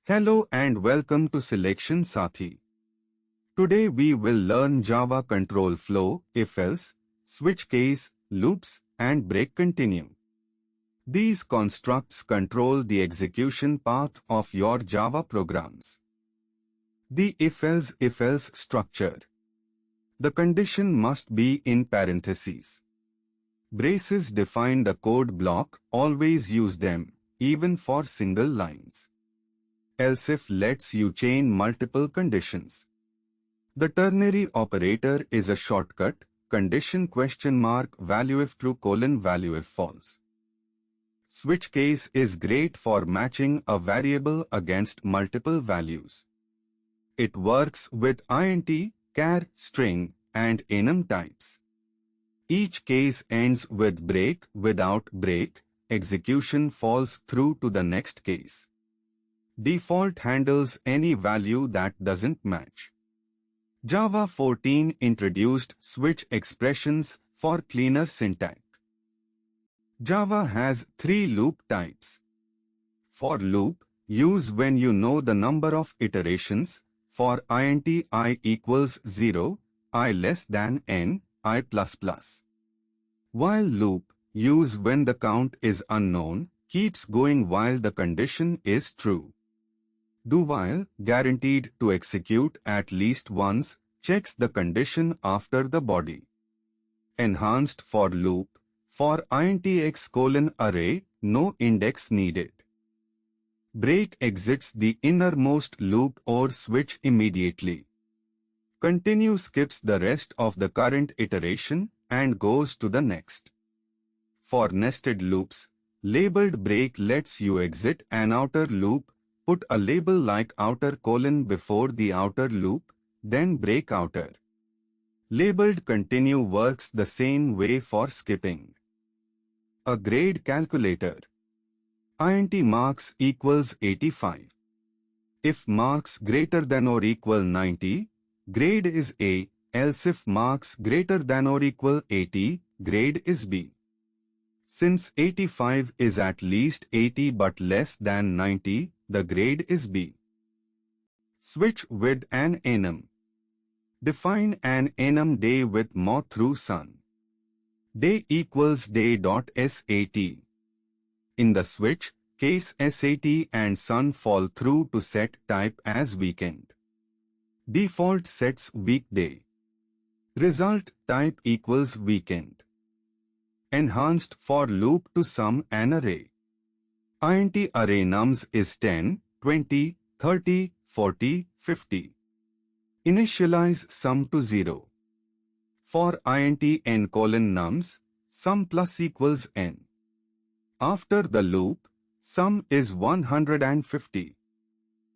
Hello and welcome to Selection Sathi. Today we will learn Java control flow, if-else, switch case, loops, and break continue. These constructs control the execution path of your Java programs. The if-else structure. The condition must be in parentheses. Braces define the code block, always use them, even for single lines. Else if lets you chain multiple conditions. The ternary operator is a shortcut, condition value if true value if false. Switch case is great for matching a variable against multiple values. It works with int, char, string, and enum types. Each case ends with break. Without break, execution falls through to the next case. Default handles any value that doesn't match. Java 14 introduced switch expressions for cleaner syntax. Java has 3 loop types. For loop, use when you know the number of iterations. For int I equals 0, I less than n, I plus plus. While loop, use when the count is unknown, keeps going while the condition is true. Do while, guaranteed to execute at least once, checks the condition after the body. Enhanced for loop, for int x:array, no index needed. Break exits the innermost loop or switch immediately. Continue skips the rest of the current iteration and goes to the next. For nested loops, labeled break lets you exit an outer loop. Put a label like outer : before the outer loop, then break outer. Labeled continue works the same way for skipping. A grade calculator. Int marks equals 85. If marks greater than or equal 90, grade is A, else if marks greater than or equal 80, grade is B. Since 85 is at least 80 but less than 90, the grade is B. Switch with an enum. Define an enum day with mo through sun. Day equals day.sat. In the switch case, sat and sun fall through to set type as weekend. Default sets weekday. Result type equals weekend. Enhanced for loop to sum an array. Int array nums is 10, 20, 30, 40, 50. Initialize sum to 0. For int n : nums, sum plus equals n. After the loop, sum is 150.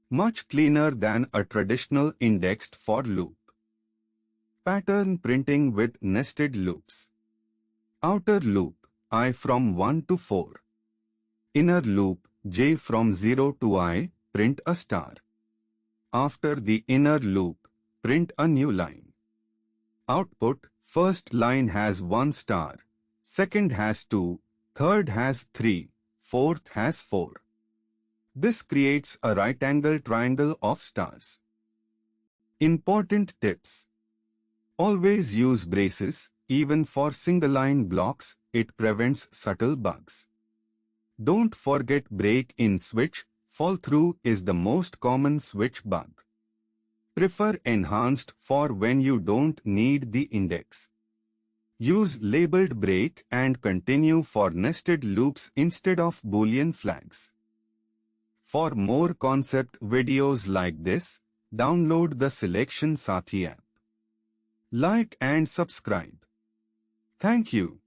Much cleaner than a traditional indexed for loop. Pattern printing with nested loops. Outer loop, I from 1 to 4. Inner loop, j from 0 to I, print a star. After the inner loop, print a new line. Output, first line has 1 star, second has 2, third has 3, fourth has 4. This creates a right-angle triangle of stars. Important tips. Always use braces, even for single-line blocks, it prevents subtle bugs. Don't forget break in switch, fall through is the most common switch bug. Prefer enhanced for when you don't need the index. Use labeled break and continue for nested loops instead of Boolean flags. For more concept videos like this, download the Selection Sathi app. Like and subscribe. Thank you.